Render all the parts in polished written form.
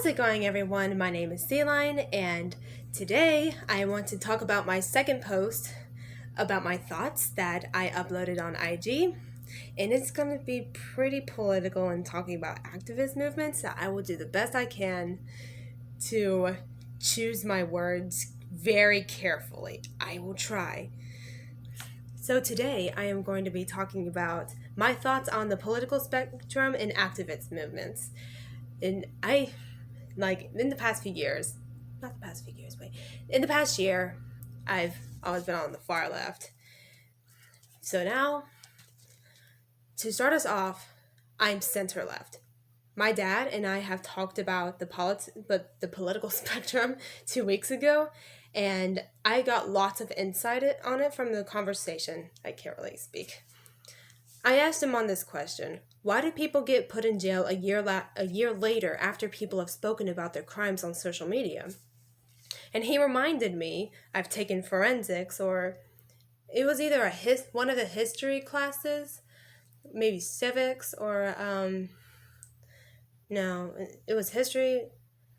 How's it going, everyone? My name is Celine, and today I want to talk about my second post about my thoughts that I uploaded on IG. And it's going to be pretty political and talking about activist movements. So I will do the best I can to choose my words very carefully. I will try. So today I am going to be talking about my thoughts on the political spectrum and activist movements. And in the past few years, not the past few years, wait, in the past year, I've always been on the far left. So now, to start us off, I'm center left. My dad and I have talked about the political spectrum 2 weeks ago, and I got lots of insight on it from the conversation. I can't really speak. I asked him on this question: why do people get put in jail a year later after people have spoken about their crimes on social media? And he reminded me I've taken forensics, or it was either one of the history classes, maybe civics, or no, it was history,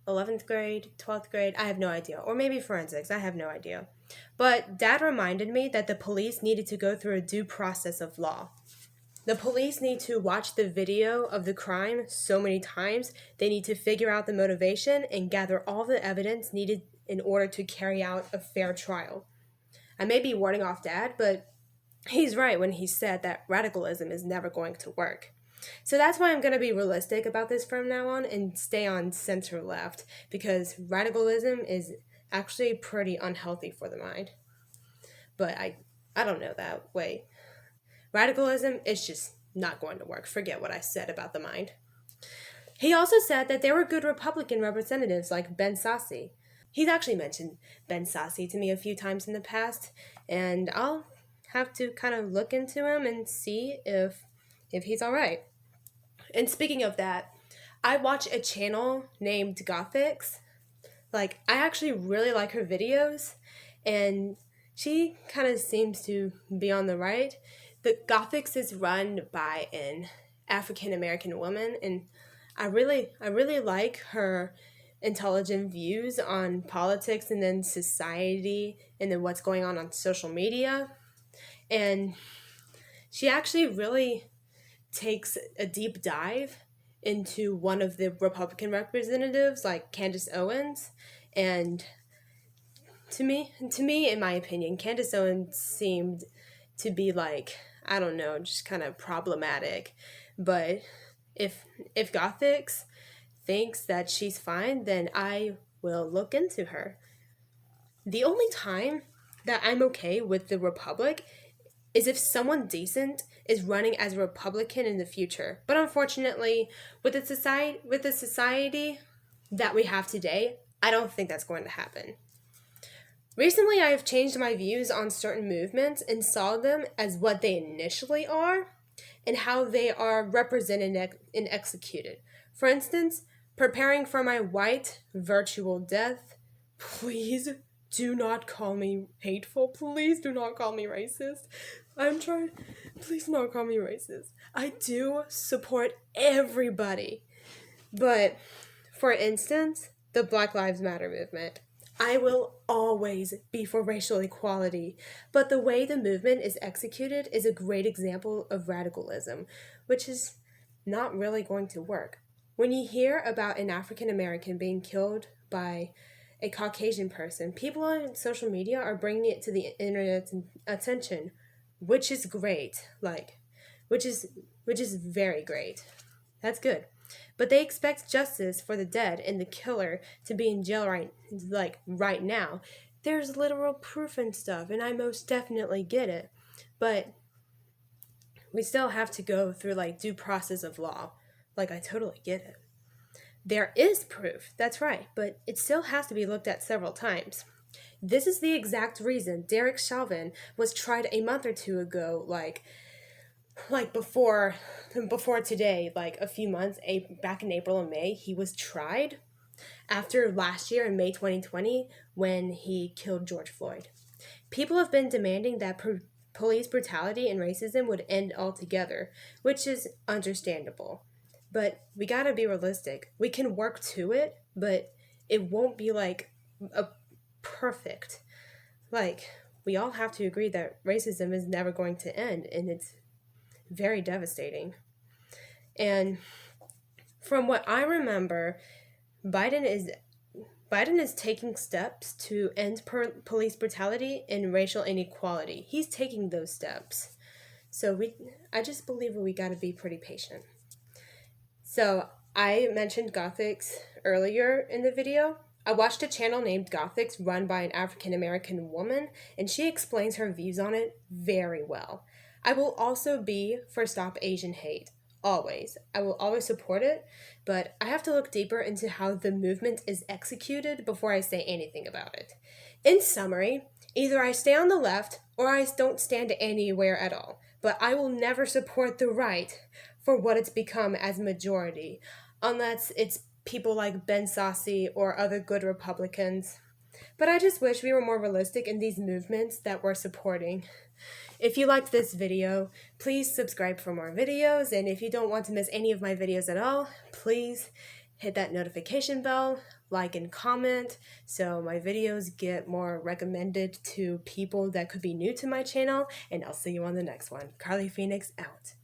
11th grade, 12th grade, I have no idea. Or maybe forensics, I have no idea. But Dad reminded me that the police needed to go through a due process of law. The police need to watch the video of the crime so many times. They need to figure out the motivation and gather all the evidence needed in order to carry out a fair trial. I may be warding off Dad, but he's right when he said that radicalism is never going to work. So that's why I'm going to be realistic about this from now on and stay on center left, because radicalism is actually pretty unhealthy for the mind. But I don't know that. Wait. Radicalism is just not going to work. Forget what I said about the mind. He also said that there were good Republican representatives like Ben Sasse. He's actually mentioned Ben Sasse to me a few times in the past, and I'll have to kind of look into him and see if he's all right. And speaking of that, I watch a channel named Gothix. I actually really like her videos, and she kind of seems to be on the right. The Gothix is run by an African-American woman, and I really like her intelligent views on politics and then society and then what's going on social media. And she actually really takes a deep dive into one of the Republican representatives, like Candace Owens. And to me, in my opinion, Candace Owens seemed to be I don't know, just kind of problematic. But if Gothix thinks that she's fine, then I will look into her. The only time that I'm okay with the Republic is if someone decent is running as a Republican in the future. But unfortunately, with the society that we have today, I don't think that's going to happen. Recently, I have changed my views on certain movements and saw them as what they initially are and how they are represented and executed. For instance, preparing for my white virtual death. Please do not call me hateful. Please do not call me racist. Please do not call me racist. I do support everybody. But, for instance, the Black Lives Matter movement. I will always be for racial equality, but the way the movement is executed is a great example of radicalism, which is not really going to work. When you hear about an African American being killed by a Caucasian person, people on social media are bringing it to the internet's attention, which is great, which is very great. That's good. But they expect justice for the dead and the killer to be in jail right now. There's literal proof and stuff, and I most definitely get it. But we still have to go through due process of law. I totally get it. There is proof, that's right, but it still has to be looked at several times. This is the exact reason Derek Chauvin was tried a month or two ago, before today, a few months, back in April and May, he was tried after last year in May 2020 when he killed George Floyd. People have been demanding that police brutality and racism would end altogether, which is understandable. but we gotta be realistic. We can work to it, but it won't be like a perfect. Like, we all have to agree that racism is never going to end, and it's very devastating. And from what I remember, Biden is Biden is taking steps to end police brutality and racial inequality. He's taking those steps. So I just believe we got to be pretty patient. So I mentioned Gothics earlier in the video. I watched a channel named Gothics run by an African American woman, and she explains her views on it very well. I will also be for Stop Asian Hate. Always. I will always support it, but I have to look deeper into how the movement is executed before I say anything about it. In summary, either I stay on the left or I don't stand anywhere at all, but I will never support the right for what it's become as majority, unless it's people like Ben Sasse or other good Republicans. But I just wish we were more realistic in these movements that we're supporting. If you liked this video, please subscribe for more videos, and if you don't want to miss any of my videos at all, please hit that notification bell, like and comment, so my videos get more recommended to people that could be new to my channel, and I'll see you on the next one. Carly Phoenix out.